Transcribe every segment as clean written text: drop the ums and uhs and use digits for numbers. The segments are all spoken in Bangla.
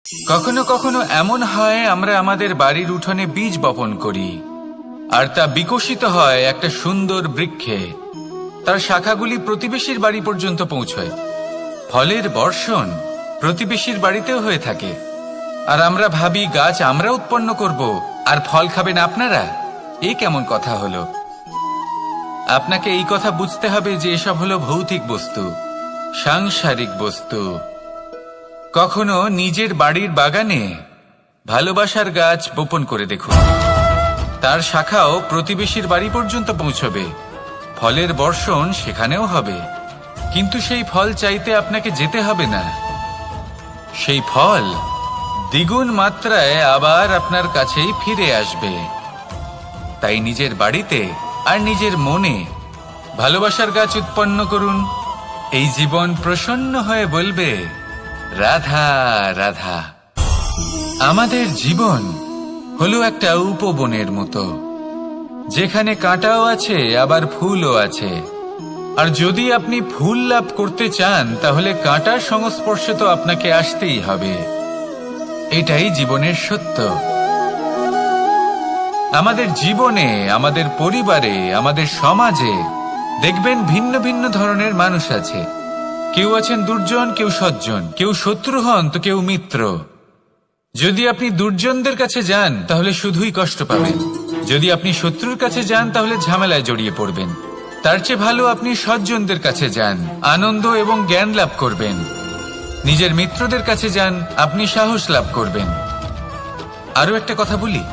কখনো কখনো এমন হয় আমরা আমাদের বাড়ির উঠোনে বীজ বপন করি আর তা বিকশিত হয় একটা সুন্দর বৃক্ষে। তার শাখাগুলি প্রতিবেশীর বাড়ি পর্যন্ত পৌঁছয়। ফলের বর্ষণ প্রতিবেশীর বাড়িতেও হয়ে থাকে। আর আমরা ভাবি গাছ আমরা উৎপন্ন করব আর ফল খাবেন আপনারা। এই কেমন কথা হলো? আপনাকে এই কথা বুঝতে হবে যে এসব হলো ভৌতিক বস্তু, সাংসারিক বস্তু। কখনো নিজের বাড়ির বাগানে ভালোবাসার গাছ বপন করে দেখুন। তার শাখাও প্রতিবেশীর বাড়ি পর্যন্ত পৌঁছবে, ফলের বর্ষণ সেখানেও হবে। কিন্তু সেই ফল চাইতে আপনাকে যেতে হবে না, সেই ফল দ্বিগুণ মাত্রায় আবার আপনার কাছেই ফিরে আসবে। তাই নিজের বাড়িতে আর নিজের মনে ভালোবাসার গাছ উৎপন্ন করুন। এই জীবন প্রসন্ন হয়ে বলবে, রাধা রাধা। আমাদের জীবন হলো একটা উপবনের মতো, যেখানে কাঁটাও আছে আবার ফুলও আছে। আর যদি আপনি ফুল লাভ করতে চান তাহলে কাঁটার সংস্পর্শে তো আপনাকে আসতেই হবে। এটাই জীবনের সত্য। আমাদের জীবনে, আমাদের পরিবারে, আমাদের সমাজে দেখবেন ভিন্ন ভিন্ন ধরনের মানুষ আছে। কেউ আছেন দুর্জন, কেউ সজ্জন, কেউ শত্রু হন তো কেউ মিত্র। যদি আপনি দুর্জনদের কাছে যান তাহলে শুধুই কষ্ট পাবেন, যদি আপনি শত্রুর কাছে যান তাহলে ঝামেলায় জড়িয়ে পড়বেন। তার চেয়ে ভালো আপনি সজ্জনদের কাছে যান, আনন্দ এবং জ্ঞান লাভ করবেন। নিজের মিত্রদের কাছে যান, আপনি সাহস লাভ করবেন। আরো একটা কথা বলি,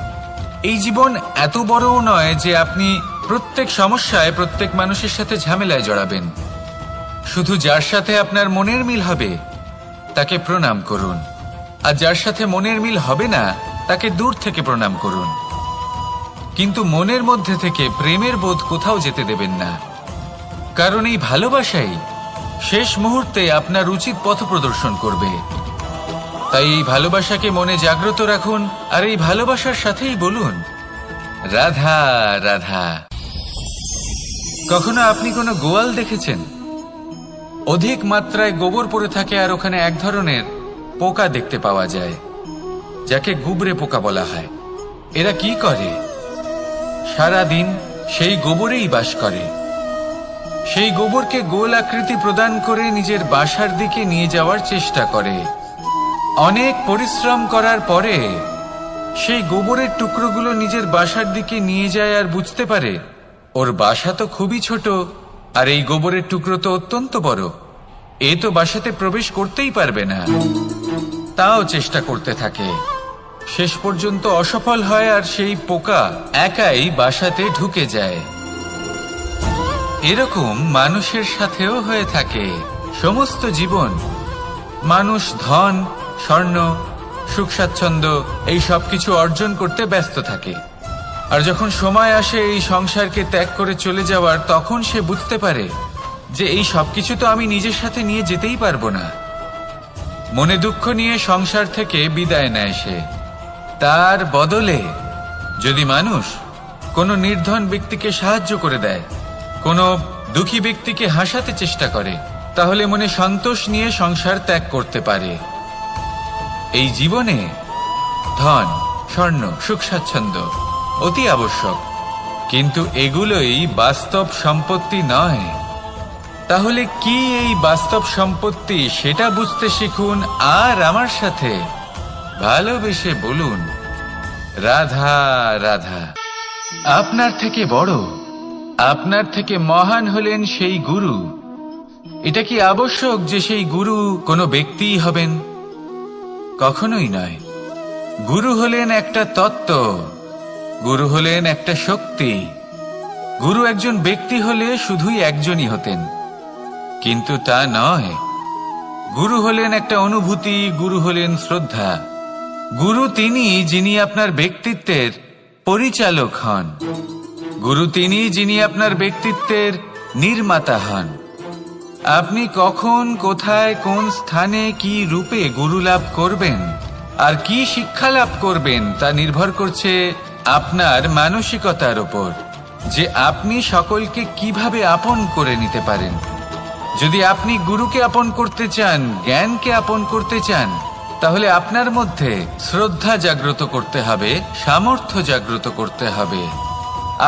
এই জীবন এত বড়ও নয় যে আপনি প্রত্যেক সমস্যায় প্রত্যেক মানুষের সাথে ঝামেলায় জড়াবেন। শুধু যার সাথে আপনার মনের মিল হবে তাকে প্রণাম করুন, আর যার সাথে মনের মিল হবে না তাকে দূর থেকে প্রণাম করুন। কিন্তু মনের মধ্যে থেকে প্রেমের বোধ কোথাও যেতে দেবেন না, কারণ এই ভালোবাসাই শেষ মুহূর্তে আপনার উচিত পথ প্রদর্শন করবে। তাই এই ভালোবাসাকে মনে জাগ্রত রাখুন, আর এই ভালোবাসার সাথেই বলুন, রাধা রাধা। কখনো আপনি কোনো গোয়াল দেখেছেন? অধিক মাত্রায় গোবর পড়ে থাকে আর ওখানে এক ধরনের পোকা দেখতে পাওয়া যায়, যাকে গুবরে পোকা বলা হয়। এরা কি করে? সারাদিন সেই গোবরেই বাস করে। সেই গোবরকে গোল আকৃতি প্রদান করে নিজের বাসার দিকে নিয়ে যাওয়ার চেষ্টা করে। অনেক পরিশ্রম করার পরে সেই গোবরের টুকরোগুলো নিজের বাসার দিকে নিয়ে যায় আর বুঝতে পারে ওর বাসা তো খুবই ছোট, আর এই গোবরের টুকরো তো অত্যন্ত বড়। এ তো বাসাতে প্রবেশ করতেই পারবে না। তাও চেষ্টা করতে থাকে, শেষ পর্যন্ত অসফল হয় আর সেই পোকা একাই বাসাতে ঢুকে যায়। এরকম মানুষের সাথেও হয়ে থাকে। সমস্ত জীবন মানুষ ধন, স্বর্ণ, সুখ স্বাচ্ছন্দ্য এই সব কিছু অর্জন করতে ব্যস্ত থাকে। আর যখন সময় আসে এই সংসারকে ত্যাগ করে চলে যাওয়ার, তখন সে বুঝতে পারে যে এই সবকিছু তো আমি নিজের সাথে নিয়ে যেতেই পারবো না। মনে দুঃখ নিয়ে সংসার থেকে বিদায় নেয় সে। তার বদলে যদি মানুষ কোনো নির্ধন ব্যক্তিকে সাহায্য করে দেয়, কোনো দুঃখী ব্যক্তিকে হাসাতে চেষ্টা করে, তাহলে মনে সন্তোষ নিয়ে সংসার ত্যাগ করতে পারে। এই জীবনে ধন, স্বর্ণ, সুখ স্বাচ্ছন্দ্য অতি আবশ্যক, কিন্তু এগুলোই বাস্তব সম্পত্তি নয়। তাহলে কি এই বাস্তব সম্পত্তি সেটা বুঝতে শিখুন, আর আমার সাথে ভালোবেসে বলুন, রাধা রাধা। আপনার থেকে বড়, আপনার থেকে মহান হলেন সেই গুরু। এটা কি আবশ্যক যে সেই গুরু কোনো ব্যক্তিই হবেন? কখনোই নয়। গুরু হলেন একটা তত্ত্ব, গুরু হলেন একটা শক্তি। গুরু একজন ব্যক্তি হলে শুধুই একজনই হতেন, কিন্তু তা নয়। গুরু হলেন একটা অনুভূতি, গুরু হলেন শ্রদ্ধা। গুরু তিনি যিনি আপনার ব্যক্তিত্বের পরিচালক হন। গুরু তিনি যিনি আপনার ব্যক্তিত্বের নির্মাতা হন। আপনি কখন, কোথায়, কোন স্থানে, কি রূপে গুরু লাভ করবেন আর কি শিক্ষা লাভ করবেন তা নির্ভর করছে আপনার মানসিকতার উপর, যে আপনি সকলকে কিভাবে আপন করে নিতে পারেন। যদি আপনি গুরুকে আপন করতে চান, জ্ঞানকে আপন করতে চান, তাহলে আপনার মধ্যে শ্রদ্ধা জাগ্রত করতে হবে, সামর্থ্য জাগ্রত করতে হবে।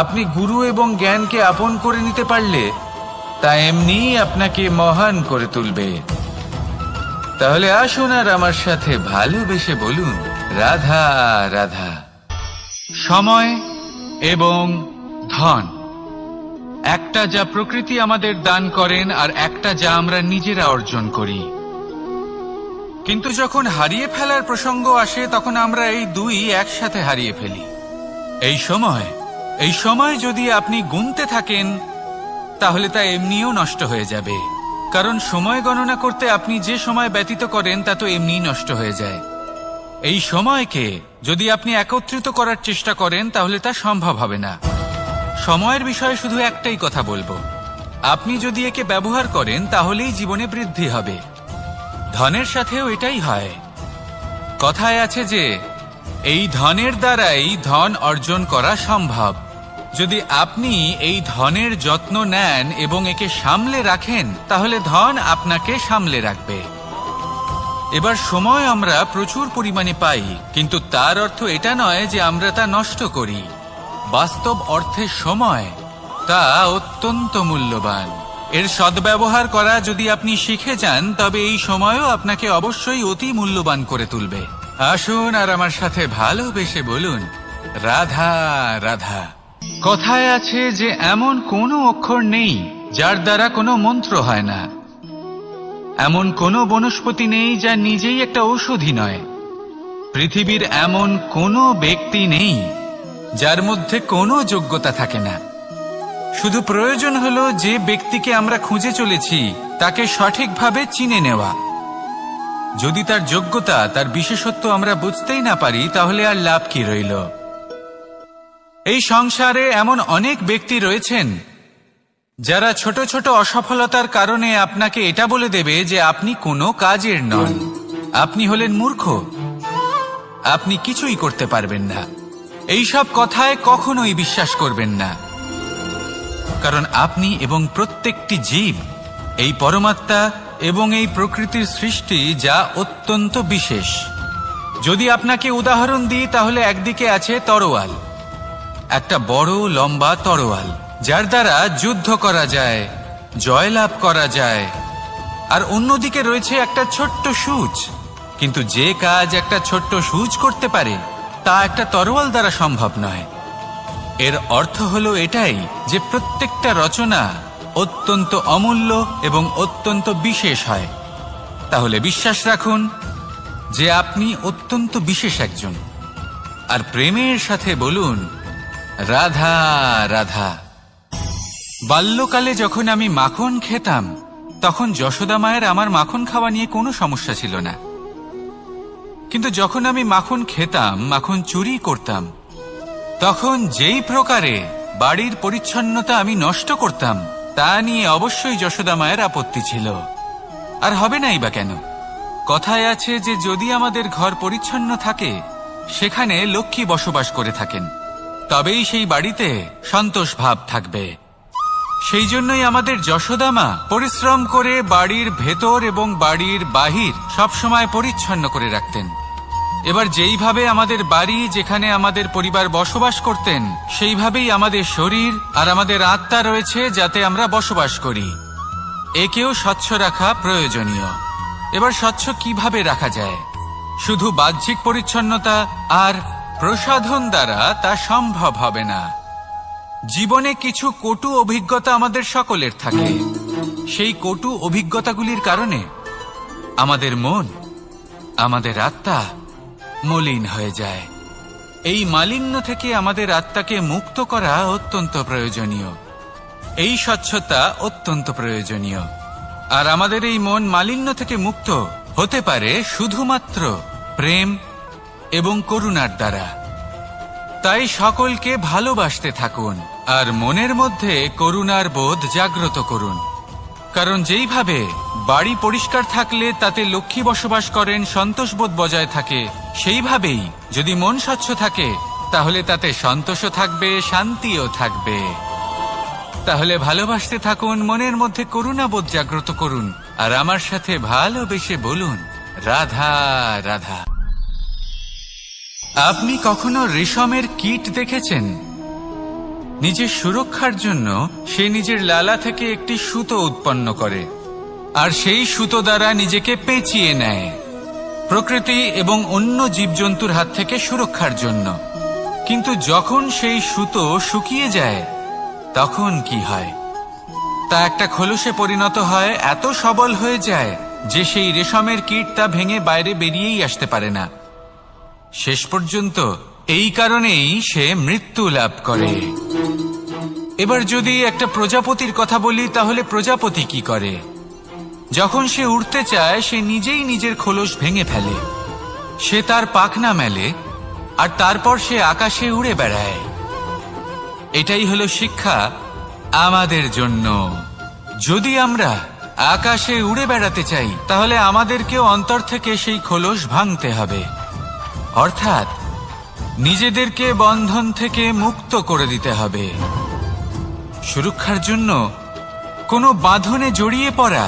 আপনি গুরু এবং জ্ঞানকে আপন করে নিতে পারলে তা এমনিই আপনাকে মহান করে তুলবে। তাহলে আসুন আর আমার সাথে ভালোবেসে বলুন, রাধা রাধা। সময় এবং ধন, একটা যা প্রকৃতি আমাদের দান করেন আর একটা যা আমরা নিজেরা অর্জন করি। কিন্তু যখন হারিয়ে ফেলার প্রসঙ্গ আসে তখন আমরা এই দুই একসাথে হারিয়ে ফেলি। এই সময় যদি আপনি গুনতে থাকেন তাহলে তা এমনিও নষ্ট হয়ে যাবে, কারণ সময় গণনা করতে আপনি যে সময় ব্যতীত করেন তা তো এমনিই নষ্ট হয়ে যায়। এই সময়কে যদি আপনি একত্রিত করার চেষ্টা করেন তাহলে তা সম্ভব হবে না। সময়ের বিষয়ে শুধু একটাই কথা বলবো, আপনি যদি একে ব্যবহার করেন তাহলেই জীবনে বৃদ্ধি হবে। ধনের সাথেও এটাই হয়। কথায় আছে যে এই ধনের দ্বারাই ধন অর্জন করা সম্ভব। যদি আপনি এই ধনের যত্ন নেন এবং একে সামলে রাখেন তাহলে ধন আপনাকে সামলে রাখবে। এবার সময় আমরা প্রচুর পরিমাণে পাই, কিন্তু তার অর্থ এটা নয় যে আমরা তা নষ্ট করি। বাস্তব অর্থে সময় তা অত্যন্ত মূল্যবান। এর সদ্ব্যবহার করা যদি আপনি শিখে যান তবে এই সময়ও আপনাকে অবশ্যই অতি মূল্যবান করে তুলবে। আসুন আর আমার সাথে ভালোবেসে বলুন, রাধা রাধা। কথায় আছে যে এমন কোনো অক্ষর নেই যার দ্বারা কোনো মন্ত্র হয় না, এমন কোনো বনস্পতি নেই যা নিজেই একটা ঔষধি নয়, পৃথিবীর এমন কোনো ব্যক্তি নেই যার মধ্যে কোনো যোগ্যতা থাকে না। শুধু প্রয়োজন হলো যে ব্যক্তিকে আমরা খুঁজে চলেছি তাকে সঠিকভাবে চিনে নেওয়া। যদি তার যোগ্যতা, তার বিশেষত্ব আমরা বুঝতেই না পারি তাহলে আর লাভ কি রইল? এই সংসারে এমন অনেক ব্যক্তি রয়েছেন যারা ছোট ছোট অসফলতার কারণে আপনাকে এটা বলে দেবে যে আপনি কোনো কাজের নন, আপনি হলেন মূর্খ, আপনি কিছুই করতে পারবেন না। এইসব কথায় কখনোই বিশ্বাস করবেন না, কারণ আপনি এবং প্রত্যেকটি জীব এই পরমাত্মা এবং এই প্রকৃতির সৃষ্টি যা অত্যন্ত বিশেষ। যদি আপনাকে উদাহরণ দিই তাহলে একদিকে আছে তরোয়াল, একটা বড় লম্বা তরোয়াল যার দ্বারা যুদ্ধ করা যায়, জয়লাভ করা যায়। আর অন্যদিকে রয়েছে একটা ছোট্ট সূচ, কিন্তু যে কাজ একটা ছোট্ট সূচ করতে পারে তা একটা তরোয়াল দ্বারা সম্ভব নয়। এর অর্থ হলো এটাই যে প্রত্যেকটা রচনা অত্যন্ত অমূল্য এবং অত্যন্ত বিশেষ হয়। তাহলে বিশ্বাস রাখুন যে আপনি অত্যন্ত বিশেষ একজন, আর প্রেমের সাথে বলুন, রাধা রাধা। বাল্যকালে যখন আমি মাখন খেতাম তখন যশোদা মায়ের আমার মাখন খাওয়া নিয়ে কোনো সমস্যা ছিল না, কিন্তু যখন আমি মাখন খেতাম, মাখন চুরি করতাম, তখন যেই প্রকারে বাড়ির পরিচ্ছন্নতা আমি নষ্ট করতাম তা নিয়ে অবশ্যই যশোদা মায়ের আপত্তি ছিল। আর হবে নাই বা কেন? কথায় আছে যে যদি আমাদের ঘর পরিচ্ছন্ন থাকে সেখানে লক্ষ্মী বসবাস করে থাকেন, তবেই সেই বাড়িতে সন্তোষ ভাব থাকবে। সেই জন্যই আমাদের যশোদা মা পরিশ্রম করে বাড়ির ভেতর এবং বাড়ির বাহির সবসময় পরিচ্ছন্ন করে রাখতেন। এবার যেইভাবে আমাদের বাড়ি, যেখানে আমাদের পরিবার বসবাস করতেন, সেইভাবেই আমাদের শরীর আর আমাদের আত্মা রয়েছে যাতে আমরা বসবাস করি। একেও স্বচ্ছ রাখা প্রয়োজনীয়। এবার স্বচ্ছ কিভাবে রাখা যায়? শুধু বাহ্যিক পরিচ্ছন্নতা আর প্রসাধন দ্বারা তা সম্ভব হবে না। জীবনে কিছু কটু অভিজ্ঞতা আমাদের সকলের থাকে। সেই কটু অভিজ্ঞতাগুলির কারণে আমাদের মন, আমাদের আত্মা মলিন হয়ে যায়। এই মালিন্য থেকে আমাদের আত্মাকে মুক্ত করা অত্যন্ত প্রয়োজনীয়। এই স্বচ্ছতা অত্যন্ত প্রয়োজনীয়। আর আমাদের এই মন মালিন্য থেকে মুক্ত হতে পারে শুধুমাত্র প্রেম এবং করুণার দ্বারা। তাই সকলকে ভালোবাসতে থাকুন আর মনের মধ্যে করুণার বোধ জাগ্রত করুন। কারণ যেইভাবে বাড়ি পরিষ্কার থাকলে তাতে লক্ষ্মী বসবাস করেন, সন্তোষবোধ বজায় থাকে, সেইভাবেই যদি মন স্বচ্ছ থাকে তাহলে তাতে সন্তোষও থাকবে, শান্তিও থাকবে। তাহলে ভালোবাসতে থাকুন, মনের মধ্যে করুণাবোধ জাগ্রত করুন আর আমার সাথে ভালোবেসে বলুন, রাধা রাধা। আপনি কখনো রেশমের কীট দেখেছেন? নিজের সুরক্ষার জন্য সে নিজের লালা থেকে একটি সুতো উৎপন্ন করে আর সেই সুতো দ্বারা নিজেকে পেঁচিয়ে নেয় প্রকৃতি এবং অন্য জীবজন্তুর হাত থেকে সুরক্ষার জন্য। কিন্তু যখন সেই সুতো শুকিয়ে যায় তখন কি হয়? তা একটা খোলসে পরিণত হয়, এত সবল হয়ে যায় যে সেই রেশমের কীট তা ভেঙে বাইরে বেরিয়েই আসতে পারে না। শেষ পর্যন্ত এই কারণেই সে মৃত্যু লাভ করে। এবার যদি একটা প্রজাপতির কথা বলি, তাহলে প্রজাপতি কি করে? যখন সে উড়তে চায় সে নিজেই নিজের খোলস ভেঙে ফেলে, সে তার পাখনা মেলে আর তারপর সে আকাশে উড়ে বেড়ায়। এটাই হলো শিক্ষা আমাদের জন্য। যদি আমরা আকাশে উড়ে বেড়াতে চাই তাহলে আমাদেরকেও অন্তর থেকে সেই খোলস ভাঙতে হবে, অর্থাৎ নিজেদেরকে বন্ধন থেকে মুক্ত করে দিতে হবে। সুরক্ষার জন্য কোনো বাঁধনে জড়িয়ে পড়া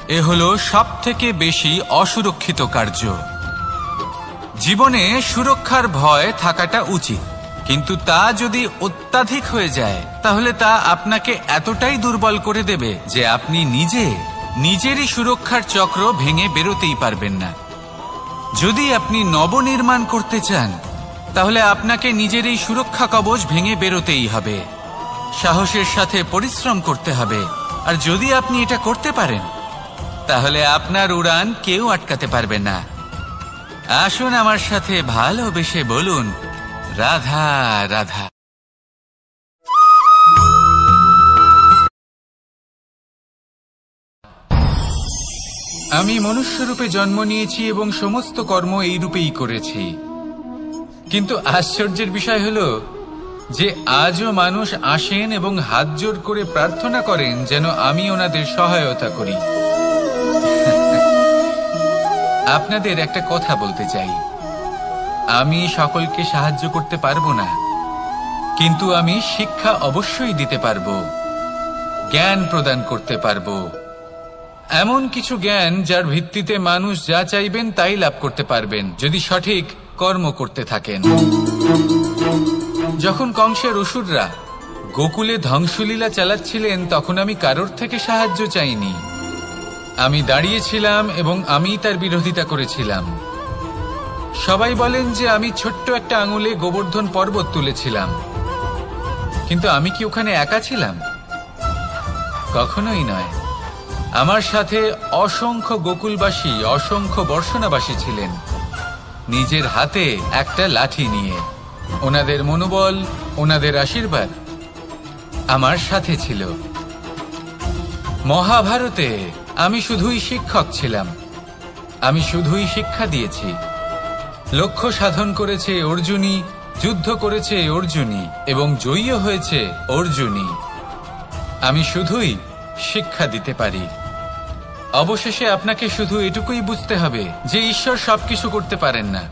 এ হলো সবথেকে বেশি অসুরক্ষিত কার্য। জীবনে সুরক্ষার ভয় থাকাটা উচিত, কিন্তু তা যদি অত্যাধিক হয়ে যায় তাহলে তা আপনাকে এতটাই দুর্বল করে দেবে যে আপনি নিজেরই সুরক্ষার চক্র ভেঙে বেরোতেই পারবেন না। যদি আপনি নবনির্মাণ করতে চান তাহলে আপনাকে নিজের এই সুরক্ষা কবচ ভেঙে বেরোতেই হবে, সাহসের সাথে পরিশ্রম করতে হবে। আর যদি আপনি এটা করতে পারেন তাহলে আপনার উড়ান কেউ আটকাতে পারবে না। আসুন আমার সাথে ভালোবেসে বলুন, রাধা রাধা। আমি মনুষ্যরূপে জন্ম নিয়েছি এবং সমস্ত কর্ম এই রূপেই করেছি। কিন্তু আশ্চর্যের বিষয় হলো যে আজও মানুষ আসেন এবং হাত জোড় করে প্রার্থনা করেন যেন আমি ওনাদের সহায়তা করি। আপনাদের একটা কথা বলতে চাই, আমি সকলকে সাহায্য করতে পারবো না, কিন্তু আমি শিক্ষা অবশ্যই দিতে পারবো, জ্ঞান প্রদান করতে পারবো। এমন কিছু জ্ঞান যার ভিত্তিতে মানুষ যা চাইবেন তাই লাভ করতে পারবেন যদি সঠিক কর্ম করতে থাকেন। যখন কংসের অসুররা গোকুলে ধ্বংসলীলা চালাচ্ছিলেন তখন আমি কারোর থেকে সাহায্য চাইনি। আমি দাঁড়িয়েছিলাম এবং আমি তার বিরোধিতা করেছিলাম। সবাই বলেন যে আমি ছোট্ট একটা আঙুলে গোবর্ধন পর্বত তুলেছিলাম, কিন্তু আমি কি ওখানে একা ছিলাম? কখনোই নয়। আমার সাথে অসংখ্য গোকুলবাসী, অসংখ্য বর্ষণাবাসী ছিলেন, নিজের হাতে একটা লাঠি নিয়ে। ওনাদের মনোবল, ওনাদের আশীর্বাদ আমার সাথে ছিল। মহাভারতে আমি শুধুই শিক্ষক ছিলাম, আমি শুধুই শিক্ষা দিয়েছি। লক্ষ্য সাধন করেছে অর্জুনই, যুদ্ধ করেছে অর্জুনই এবং জয়ীও হয়েছে অর্জুনই। আমি শুধুই শিক্ষা দিতে পারি। অবশেষে আপনাকে শুধু এটুকুই বুঝতে হবে যে ঈশ্বর সবকিছু করতে পারেন না,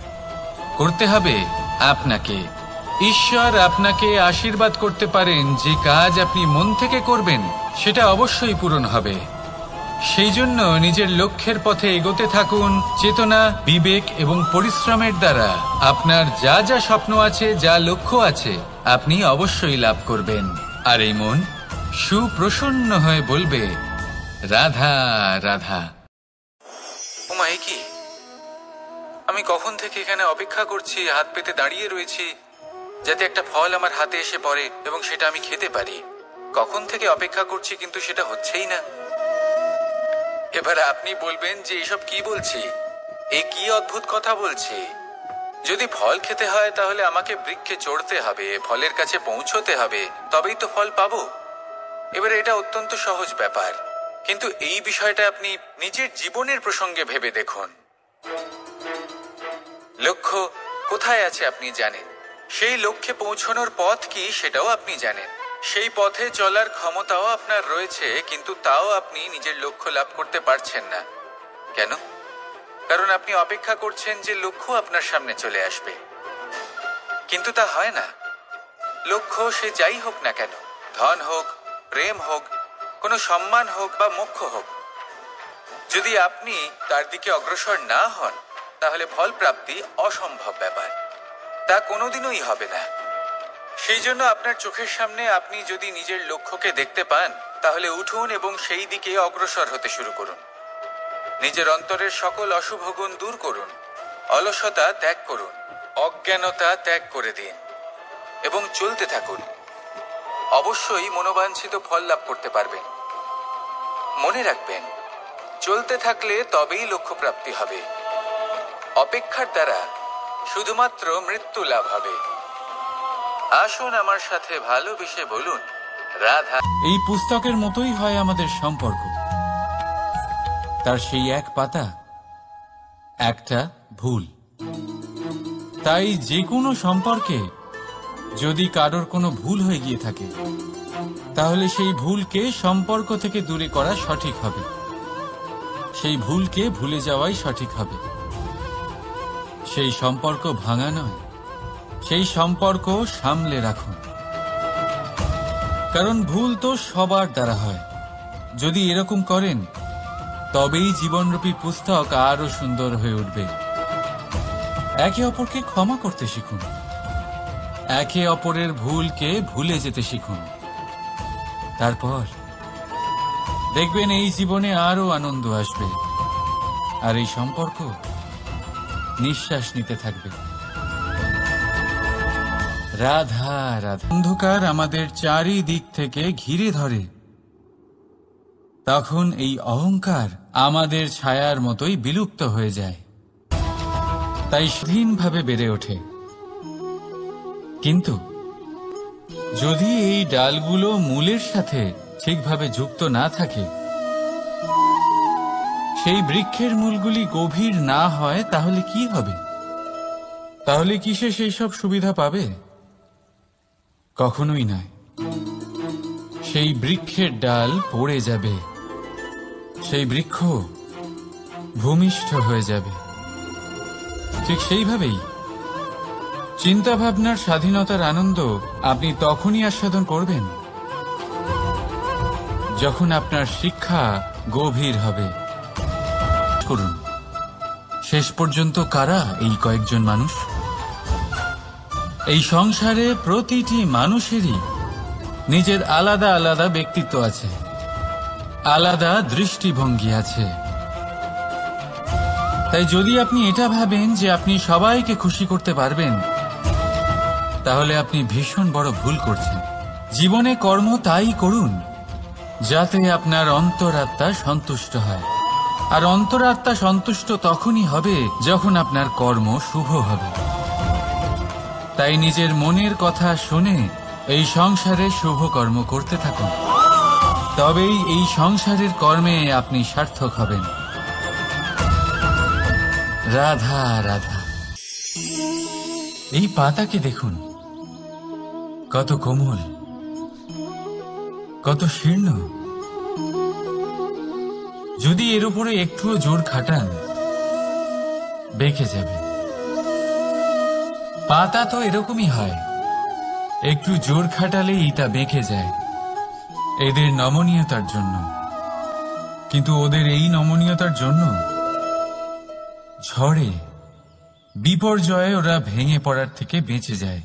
করতে হবে আপনাকে। ঈশ্বর আপনাকে আশীর্বাদ করতে পারেন যে কাজ আপনি মন থেকে করবেন সেটা অবশ্যই পূরণ হবে। সেই জন্য নিজের লক্ষ্যের পথে এগোতে থাকুন। চেতনা, বিবেক এবং পরিশ্রমের দ্বারা আপনার যা যা স্বপ্ন আছে, যা লক্ষ্য আছে, আপনি অবশ্যই লাভ করবেন। আর এই মন সুপ্রসন্ন হয়ে বলবে, রাধা রাধা। ওমা, এ কি? আমি কখন থেকে এখানে অপেক্ষা করছি, হাত পেতে দাঁড়িয়ে রয়েছি যাতে একটা ফল আমার হাতে এসে পড়ে এবং সেটা আমি খেতে পারি। কখন থেকে অপেক্ষা করছি, কিন্তু সেটা হচ্ছেই না। এবার আপনি বলবেন যে এসব কি বলছি, এ কি অদ্ভুত কথা বলছি। যদি ফল খেতে হয় তাহলে আমাকে বৃক্ষে চড়তে হবে, ফলের কাছে পৌঁছতে হবে, তবেই তো ফল পাবো। এবারে এটা অত্যন্ত সহজ ব্যাপার, কিন্তু এই বিষয়টা আপনি নিজের জীবনের প্রসঙ্গে ভেবে দেখুন। লক্ষ্য কোথায় আছে আপনি জানেন, সেই লক্ষ্যে পৌঁছানোর পথ কি সেটাও আপনি জানেন, সেই পথে চলার ক্ষমতাও আপনার রয়েছে, কিন্তু তাও আপনি নিজের লক্ষ্য লাভ করতে পারছেন না। কেন? কারণ আপনি অপেক্ষা করছেন যে লক্ষ্য আপনার সামনে চলে আসবে, কিন্তু তা হয় না। লক্ষ্য সে যাই হোক না কেন, ধন হোক, প্রেম হোক, কোনো সম্মান হোক বা মোক্ষ হোক, যদি আপনি তার দিকে অগ্রসর না হন তাহলে ফল প্রাপ্তি অসম্ভব ব্যাপার, তা কোনোদিনই হবে না। সেই জন্য আপনার চোখের সামনে আপনি যদি নিজের লক্ষ্যকে দেখতে পান তাহলে উঠুন এবং সেই দিকে অগ্রসর হতে শুরু করুন। নিজের অন্তরের সকল অশুভ গুণ দূর করুন, অলসতা ত্যাগ করুন, অজ্ঞানতা ত্যাগ করে দিন এবং চলতে থাকুন। অবশ্যই মনোবাঞ্ছিত ফল লাভ করতে পারবেন। মনে রাখবেন, চলতে থাকলে তবেই লক্ষ্য প্রাপ্তি হবে। অপেক্ষার দ্বারা শুধুমাত্র মৃত্যু লাভ হবে। আসুন আমার সাথে ভালোবেসে বলুন, রাধা। এই পুস্তকের মতোই হয় আমাদের সম্পর্ক। তার সেই এক পাতা, একটা ভুল। তাই যে কোনো সম্পর্কে যদি কারোর কোনো ভুল হয়ে গিয়ে থাকে তাহলে সেই ভুলকে সম্পর্ক থেকে দূরে করা সঠিক হবে। সেই ভুলকে ভুলে যাওয়াই সঠিক হবে। সেই সম্পর্ক ভাঙা নয়, সেই সম্পর্ক সামলে রাখুন। কারণ ভুল তো সবার দ্বারা হয়। যদি এরকম করেন তবেই জীবনরূপী পুস্তক আরো সুন্দর হয়ে উঠবে। একে অপরকে ক্ষমা করতে শিখুন, একে অপরের ভুলকে ভুলে যেতে শিখুন। তারপর দেখবেন এই জীবনে আরো আনন্দ আসবে, আর এই সম্পর্ক নিঃশ্বাস নিতে থাকবে। রাধা রাধা। অন্ধকার আমাদের চারিদিক থেকে ঘিরে ধরে, তখন এই অহংকার আমাদের ছায়ার মতোই বিলুপ্ত হয়ে যায়, তাই স্বাধীনভাবে বেড়ে ওঠে। কিন্তু যদি এই ডালগুলো মূলের সাথে ঠিকভাবে যুক্ত না থাকে, সেই বৃক্ষের মূলগুলি গভীর না হয়, তাহলে কি হবে? তাহলে কি সে সেই সব সুবিধা পাবে? কখনোই নয়। সেই বৃক্ষের ডাল পড়ে যাবে, সেই বৃক্ষ ভূমিষ্ঠ হয়ে যাবে। ঠিক সেইভাবেই চিন্তাভাবনার স্বাধীনতার আনন্দ আপনি তখনই আস্বাদন করবেন যখন আপনার শিক্ষা গভীর হবে। করুন, শেষ পর্যন্ত কারা এই কয়েকজন মানুষ? এই সংসারে প্রতিটি মানুষেরই নিজের আলাদা আলাদা ব্যক্তিত্ব আছে, আলাদা দৃষ্টিভঙ্গি আছে। তাই যদি আপনি এটা ভাবেন যে আপনি সবাইকে খুশি করতে পারবেন, তাহলে আপনি ভীষণ বড় ভুল করছেন। জীবনে কর্ম তাই করুন যাতে আপনার অন্তরাত্মা সন্তুষ্ট হয়, আর অন্তরাত্মা সন্তুষ্ট তখনই হবে যখন আপনার কর্ম শুভ হবে। তাই নিজের মনের কথা শুনে এই সংসারে শুভ কর্ম করতে থাকুন, তবেই এই সংসারের কর্মে আপনি সার্থক হবেন। রাধা রাধা। এই পাতাকে দেখুন, কত কোমল, কত শীর্ণ। যদি এর উপরে একটুও জোর খাটান বেঁকে যাবে। পাতা তো এরকমই হয়, একটু জোর খাটালেই তা বেঁকে যায় এদের নমনীয়তার জন্য। কিন্তু ওদের এই নমনীয়তার জন্য ঝড়ে বিপর্যয়ে ওরা ভেঙে পড়ার থেকে বেঁচে যায়।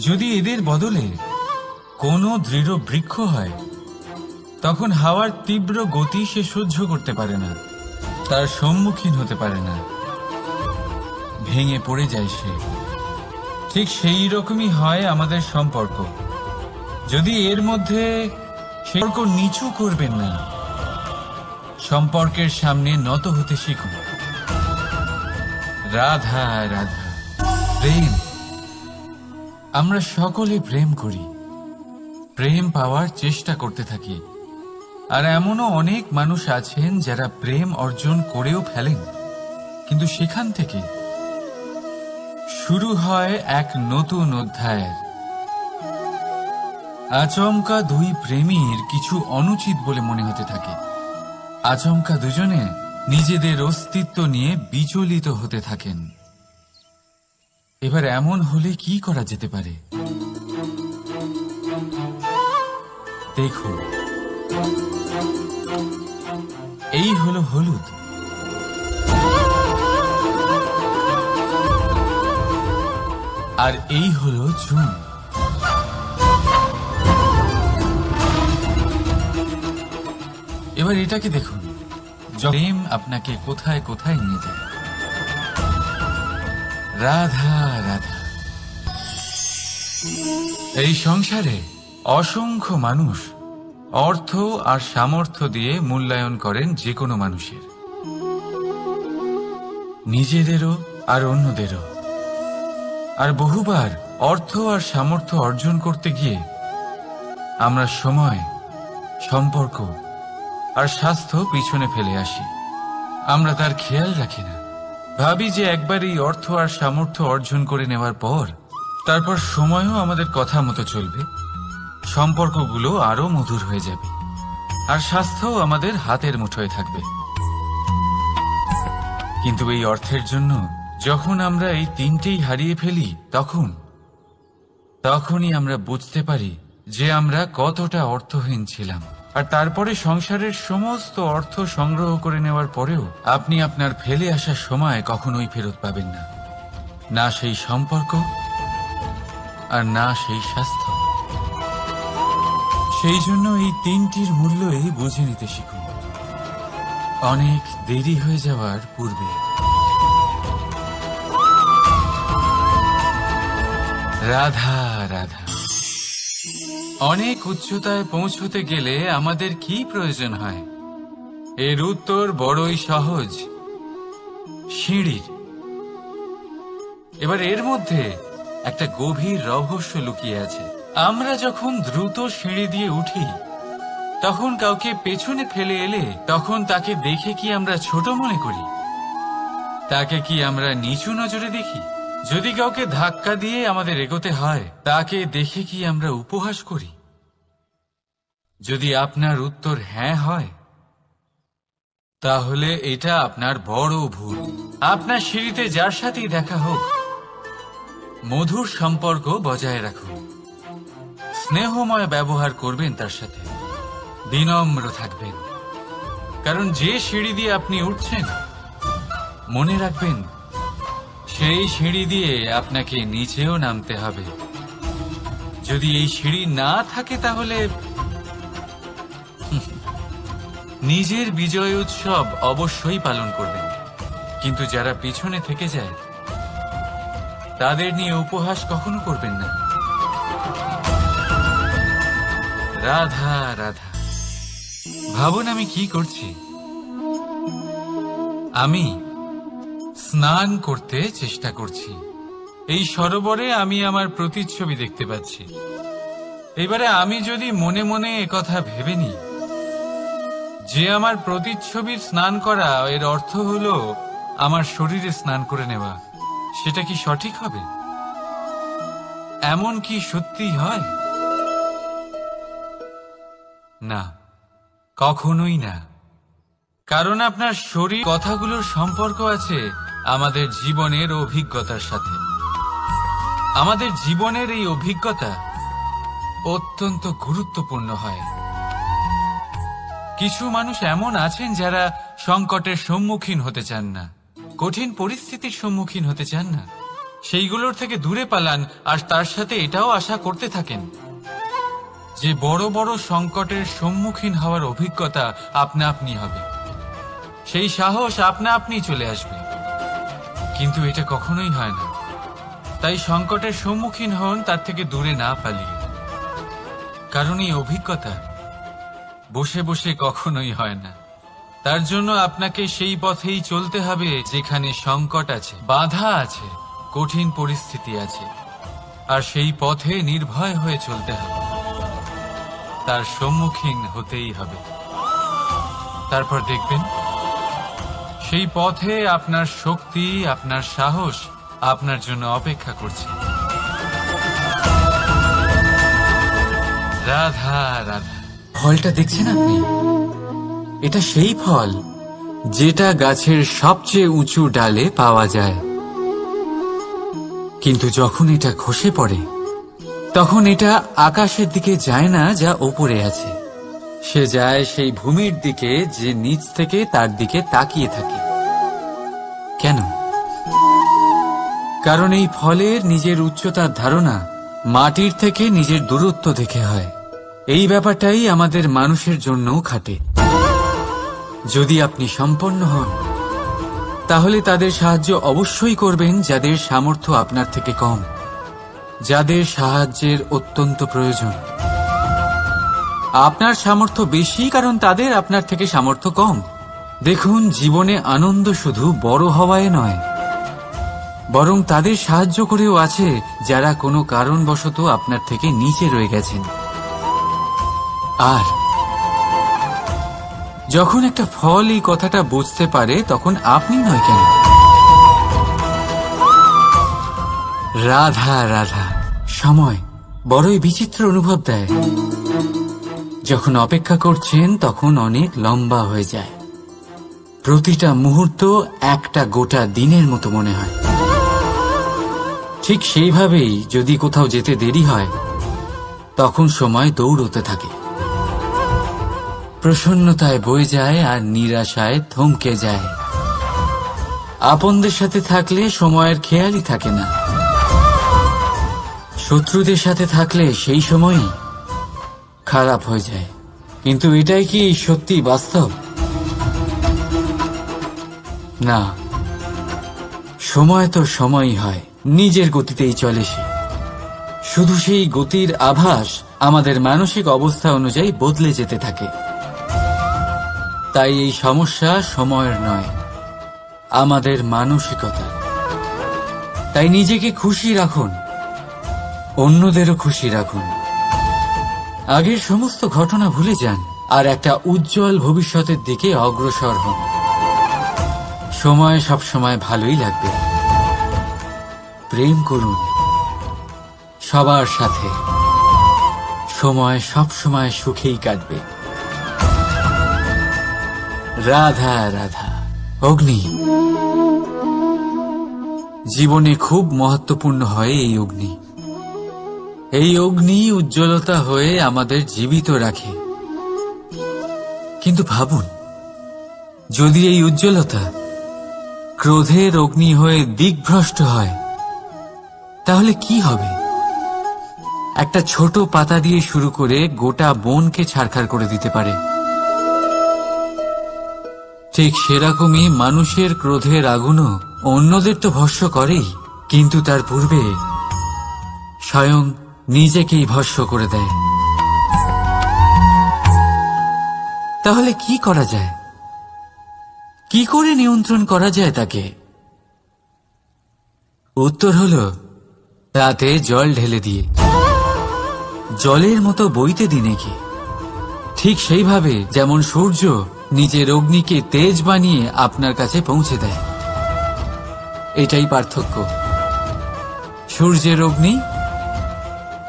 যদি এদের বদলে কোনো দৃঢ় বৃক্ষ হয়, তখন হাওয়ার তীব্র গতি সে সহ্য করতে পারে না, তার সম্মুখীন হতে পারে না, ভেঙে পড়ে যায় সে। ঠিক সেই রকমই হয় আমাদের সম্পর্ক। যদি এর মধ্যে সম্পর্ক নিচু করবেন না, সম্পর্কের সামনে নত হতে শিখুন। রাধা রাধা। প্রেম, আমরা সকলে প্রেম করি, প্রেম পাওয়ার চেষ্টা করতে থাকি। আর এমনও অনেক মানুষ আছেন যারা প্রেম অর্জন করেও ফেলেন, কিন্তু সেখান থেকে শুরু হয় এক নতুন অধ্যায়ের। আচমকা দুই প্রেমীর কিছু অনুচিত বলে মনে হতে থাকে। আচমকা দুজনে নিজেদের অস্তিত্ব নিয়ে বিচলিত হতে থাকেন। এবার এমন হলে কি করা যেতে পারে? দেখুন, এই হলো হলুদ। আর এই হলো চুন। এবার এটাকে দেখুন, প্রেম আপনাকে কোথায় কোথায় নিয়ে যায়। রাধা রাধা। এই সংসারে অসংখ্য মানুষ অর্থ আর সামর্থ্য দিয়ে মূল্যায়ন করেন যে কোনো মানুষের, নিজেদেরও আর অন্যদেরও। আর বহুবার অর্থ আর সামর্থ্য অর্জন করতে গিয়ে আমরা সময়, সম্পর্ক আর স্বাস্থ্য পিছনে ফেলে আসি। আমরা তার খেয়াল রাখি না। ভাবি যে একবার এই অর্থ আর সামর্থ্য অর্জন করে নেওয়ার পর তারপর সময়ও আমাদের কথা মতো চলবে, সম্পর্কগুলো আরো মধুর হয়ে যাবে, আর স্বাস্থ্যও আমাদের হাতের মুঠোয় থাকবে। কিন্তু এই অর্থের জন্য যখন আমরা এই তিনটেই হারিয়ে ফেলি, তখনই আমরা বুঝতে পারি যে আমরা কতটা অর্থহীন ছিলাম। আর তারপরে সংসারের সমস্ত অর্থ সংগ্রহ করে নেওয়ার পরেও আপনি আপনার ফেলে আসা সময় কখনোই ফেরত পাবেন না, না সেই সম্পর্ক আর না সেই স্বাস্থ্য। সেই জন্য এই তিনটির মূল্যই বুঝে নিতে শিখুন অনেক দেরি হয়ে যাওয়ার পূর্বে। রাধা রাধা। অনেক উচ্চতায় পৌঁছতে গেলে আমাদের কি প্রয়োজন হয়? এর উত্তর বড়ই সহজ, সিঁড়ির। এবার এর মধ্যে একটা গভীর রহস্য লুকিয়ে আছে। আমরা যখন দ্রুত সিঁড়ি দিয়ে উঠি, তখন কাউকে পেছনে ফেলে এলে তখন তাকে দেখে কি আমরা ছোট মনে করি? তাকে কি আমরা নিচু নজরে দেখি? যদি কাউকে ধাক্কা দিয়ে আমাদের এগোতে হয়, তাকে দেখে কি আমরা উপহাস করি? যদি আপনার উত্তর হ্যাঁ হয়, তাহলে এটা আপনার বড় ভুল। আপনার সিঁড়িতে যার সাথেই দেখা হোক, মধুর সম্পর্ক বজায় রাখুন, স্নেহময় ব্যবহার করবেন তার সাথে, বিনম্র থাকবেন। কারণ যে সিঁড়ি দিয়ে আপনি উঠছেন, মনে রাখবেন সেই সিঁড়ি দিয়ে আপনাকে নিচেও নামতে হবে। যদি এই সিঁড়ি না থাকে তাহলে নিজের বিজয় উৎসব অবশ্যই পালন করবেন, কিন্তু যারা পিছনে থেকে যায় তাদের নিয়ে উপহাস কখনো করবেন না। রাধা রাধা। ভাবুন আমি কি করছি। আমি স্নান করতে চেষ্টা করছি। এই সরোবরে আমি আমার প্রতিচ্ছবি দেখতে পাচ্ছি। এবারে আমি যদি মনে মনে একথা ভেবে নিই যে আমার প্রতিচ্ছবির স্নান করা এর অর্থ হলো আমার শরীরে স্নান করে নেওয়া, সেটা কি সঠিক হবে? এমন কি সত্যি হয়? না, কখনোই না। কারণ আপনার শরীর কথাগুলোর সম্পর্ক আছে আমাদের জীবনের অভিজ্ঞতার সাথে। আমাদের জীবনের এই অভিজ্ঞতা অত্যন্ত গুরুত্বপূর্ণ হয়। কিছু মানুষ এমন আছেন যারা সংকটের সম্মুখীন হতে চান না, কঠিন পরিস্থিতির সম্মুখীন হতে চান না, সেইগুলোর থেকে দূরে পালান, আর তার সাথে এটাও আশা করতে থাকেন যে বড় বড় সংকটের সম্মুখীন হওয়ার অভিজ্ঞতা আপনা আপনি হবে, সেই সাহস আপনা আপনি চলে আসবে। কিন্তু এটা কখনোই হয় না। তাই সংকটের সম্মুখীন হন তার থেকে দূরে না পালিয়ে। কারণ এই অভিজ্ঞতা বসে বসে কখনোই হয় না। তার জন্য আপনাকে সেই পথেই চলতে হবে যেখানে সংকট আছে, বাধা আছে, কঠিন পরিস্থিতি আছে, আর সেই পথে নির্ভয় হয়ে চলতে হবে। তার সম্মুখীন হতেই হবে। তারপর দেখবেন সেই পথে আপনার শক্তি, আপনার সাহস আপনার জন্য অপেক্ষা করছে। রাধা রাধা। ফলটা দেখছেন আপনি? এটা সেই ফল যেটা গাছের সবচেয়ে উঁচু ডালে পাওয়া যায়, কিন্তু যখন এটা খসে পড়ে তখন এটা আকাশের দিকে যায় না যা ওপরে আছে, সে যায় সেই ভূমির দিকে যে নিচ থেকে তার দিকে তাকিয়ে থাকে। কেন? কারণ এই ফলের নিজের উচ্চতার ধারণা মাটির থেকে নিজের দূরত্ব দেখে হয়। এই ব্যাপারটাই আমাদের মানুষের জন্যও খাটে। যদি আপনি সম্পন্ন হন, তাহলে তাদের সাহায্য অবশ্যই করবেন যাদের সামর্থ্য আপনার থেকে কম, যাদের সাহায্যের অত্যন্ত প্রয়োজন। আপনার সামর্থ্য বেশি কারণ তাদের আপনার থেকে সামর্থ্য কম। দেখুন, জীবনে আনন্দ শুধু বড় হওয়ায় নয়, বরং তাদের সাহায্য করেও আছে যারা কোনো কারণবশত আপনার থেকে নিচে রয়ে গেছেন। আর যখন একটা ফল এই কথাটা বুঝতে পারে, তখন আপনি নয় কেন? রাধা রাধা। সময় বড়ই বিচিত্র অনুভব দেয়। যখন অপেক্ষা করছেন তখন অনেক লম্বা হয়ে যায়। প্রতিটা মুহূর্ত একটা গোটা দিনের মতো মনে হয়। ঠিক সেইভাবেই যদি কোথাও যেতে দেরি হয়, তখন সময় দৌড়তে থাকে। প্রসন্নতায় বয়ে যায় আর নিরাশায় থমকে যায়। আপনদের সাথে থাকলে সময়ের খেয়ালই থাকে না। শত্রুদের সাথে থাকলে সেই সময়ই খারাপ হয়ে যায়। কিন্তু এটাই কি সত্যি বাস্তব? না, সময় তো সময়ই হয়, নিজের গতিতেই চলে সে। শুধু সেই গতির আভাস আমাদের মানসিক অবস্থা অনুযায়ী বদলে যেতে থাকে। তাই এই সমস্যা সময়ের নয়, আমাদের মানসিকতা। তাই নিজেকে খুশি রাখুন, অন্যদেরও খুশি রাখুন। আগের সমস্ত ঘটনা ভুলে যান আর একটা উজ্জ্বল ভবিষ্যতের দিকে অগ্রসর হন। সময় সবসময় ভালোই লাগবে। প্রেম করুন সবার সাথে, সময় সবসময় সুখেই কাটবে। রাধা রাধা। অগ্নি জীবনে খুব মহত্বপূর্ণ হয়। এই অগ্নি উজ্জ্বলতা হয়ে আমাদের জীবিত রাখে। কিন্তু ভাবুন, যদি এই উজ্জ্বলতা ক্রোধের অগ্নি হয়ে দিকভ্রষ্ট হয়, তাহলে কি হবে? একটা ছোট পাতা দিয়ে শুরু করে গোটা বনকে ছারখার করে দিতে পারে। ঠিক সেরকমই মানুষের ক্রোধের আগুনও অন্যদের তো ভস্ম করেই, কিন্তু তার পূর্বে স্বয়ং নিজেকেই ভস্ম করে দেয়। তাহলে কি করা যায়? কি করে নিয়ন্ত্রণ করা যায় তাকে? উত্তর হলো তাতে জল ঢেলে দিয়ে, জলের মতো বইতে দিন একে। ঠিক সেইভাবে যেমন সূর্য নিজের অগ্নিকে তেজ বানিয়ে আপনার কাছে পৌঁছে দেয়। এটাই পার্থক্য সূর্যের অগ্নি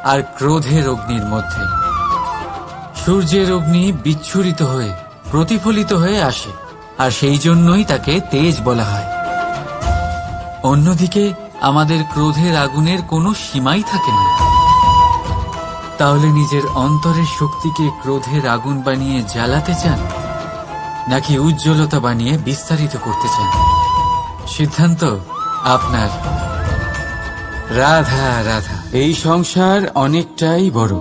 আর ক্রোধের অগ্নির মধ্যে। সূর্যের অগ্নি বিচ্ছুরিত হয়ে প্রতিফলিত হয়ে আসে, আর সেই জন্যই তাকে তেজ বলা হয়। অন্যদিকে আমাদের ক্রোধের আগুনের কোনো সীমাই থাকে না। তাহলে নিজের অন্তরের শক্তিকে ক্রোধের আগুন বানিয়ে জ্বালাতে চান, নাকি উজ্জ্বলতা বানিয়ে বিস্তারিত করতে চান? সিদ্ধান্ত আপনার। রাধা রাধা। এই সংসার অনেকটাই বড়,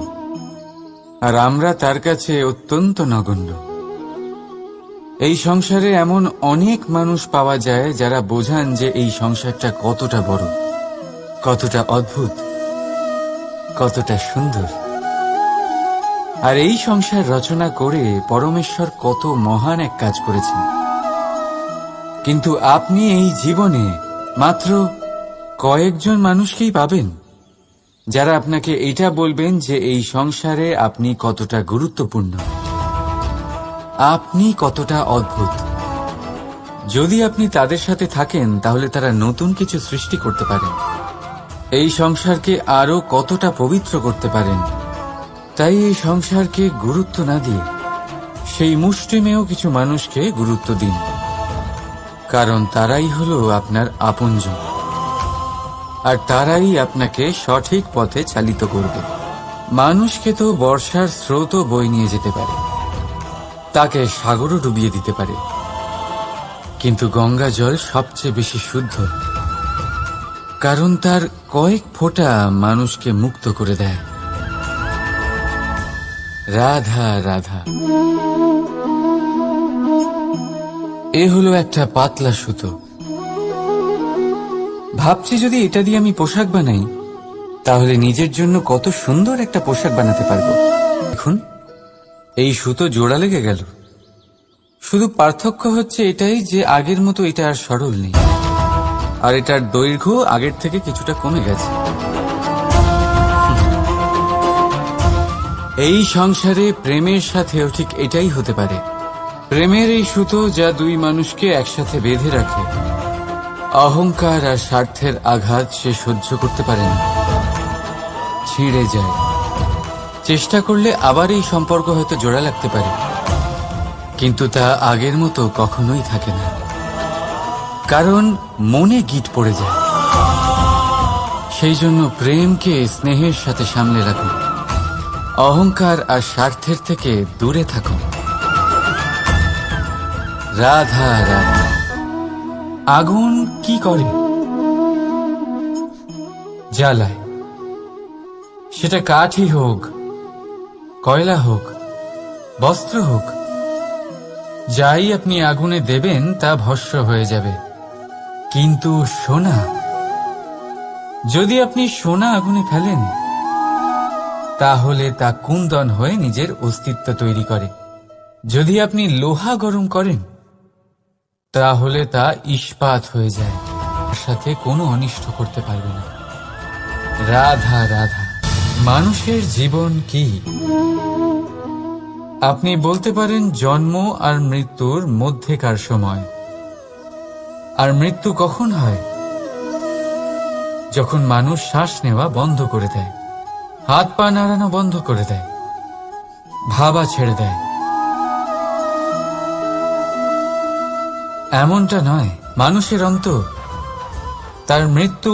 আর আমরা তার কাছে অত্যন্ত নগণ্য। এই সংসারে এমন অনেক মানুষ পাওয়া যায় যারা বোঝান যে এই সংসারটা কতটা বড়, কতটা অদ্ভুত, কতটা সুন্দর। আর এই সংসার রচনা করে পরমেশ্বর কত মহান এক কাজ করেছেন। কিন্তু আপনি এই জীবনে মাত্র কয়েকজন মানুষকেই পাবেন যারা আপনাকে এটা বলবেন যে এই সংসারে আপনি কতটা গুরুত্বপূর্ণ, আপনি কতটা অদ্ভুত। যদি আপনি তাদের সাথে থাকেন, তাহলে তারা নতুন কিছু সৃষ্টি করতে পারেন, এই সংসারকে আরো কতটা পবিত্র করতে পারেন। তাই এই সংসারকে গুরুত্ব না দিয়ে সেই মুষ্টিমেয় কিছু মানুষকে গুরুত্ব দিন, কারণ তারাই হলো আপনার আপনজন, আর তারাই আপনাকে সঠিক পথে চালিত করবে। মানুষকে তো বর্ষার স্রোতও বয়ে নিয়ে যেতে পারে, তাকে সাগরও ডুবিয়ে দিতে পারে, কিন্তু গঙ্গা জল সবচেয়ে বেশি শুদ্ধ, কারণ তার কয়েক ফোঁটা মানুষকে মুক্ত করে দেয়। রাধা রাধা। এ হলো একটা পাতলা সুতো। ভাবছি যদি এটা দিয়ে আমি পোশাক বানাই, তাহলে নিজের জন্য কত সুন্দর একটা পোশাক বানাতে পারবো। দেখুন, এই সুতো জোড়া লেগে গেল। শুধু পার্থক্য হচ্ছে এটাই যে আগের মতো এটা আর সরল নেই, আর এটার দৈর্ঘ্য আগের থেকে কিছুটা কমে গেছে। এই সংসারে প্রেমের সাথেও ঠিক এটাই হতে পারে। প্রেমের এই সুতো যা দুই মানুষকে একসাথে বেঁধে রাখে, অহংকার আর স্বার্থের আঘাত সে সহ্য করতে পারে না, ছিঁড়ে যায়। চেষ্টা করলে আবার এই সম্পর্ক হয়তো জোড়া লাগতে পারে, কিন্তু তা আগের মতো কখনোই থাকে না, কারণ মনে গিট পড়ে যায়। সেই জন্য প্রেমকে স্নেহের সাথে সামলে রাখুন, অহংকার আর স্বার্থের থেকে দূরে থাকুন। রাধা রাধা। আগুন কি করে? জ্বালায়। সেটা কাঠই হোক, কয়লা হোক, বস্ত্র হোক, যাই আপনি আগুনে দেবেন তা ভস্ম হয়ে যাবে। কিন্তু সোনা, যদি আপনি সোনা আগুনে ফেলেন, তাহলে তা কুন্দন হয়ে নিজের অস্তিত্ব তৈরি করে। যদি আপনি লোহা গরম করেন, তাহলে তা ইস্পাত হয়ে যায়, তার সাথে কোনো অনিষ্ট করতে পারবে না। রাধা রাধা। মানুষের জীবন কি? আপনি বলতে পারেন জন্ম আর মৃত্যুর মধ্যেকার সময়। আর মৃত্যু কখন হয়? যখন মানুষ শ্বাস নেওয়া বন্ধ করে দেয়, হাত পা নাড়ানো বন্ধ করে দেয়, ভাবা ছেড়ে দেয়। এমনটা নয়, মানুষের অন্তর। তার মৃত্যু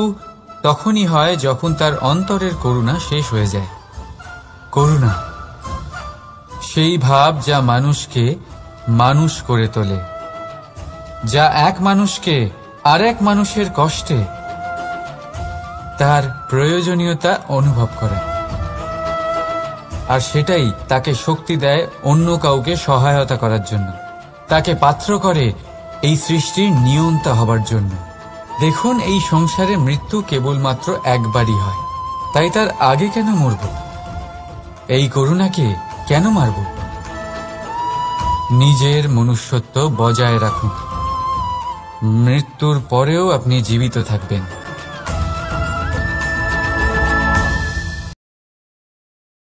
তখনই হয় যখন তার অন্তরের করুণা শেষ হয়ে যায়। করুণা সেই ভাব যা মানুষকে মানুষ করে তোলে, যা এক মানুষকে আরেক মানুষের কষ্টে তার প্রয়োজনীয়তা অনুভব করে, আর সেটাই তাকে শক্তি দেয় অন্য কাউকে সহায়তা করার জন্য, তাকে পাত্র করে এই সৃষ্টির নিয়ন্তা হবার জন্য। দেখুন, এই সংসারে মৃত্যু কেবলমাত্র একবারই হয়, তাই তার আগে কেন মরব? এই করুণাকে কেন মারব? নিজের মনুষ্যত্ব বজায় রাখুন, মৃত্যুর পরেও আপনি জীবিত থাকবেন।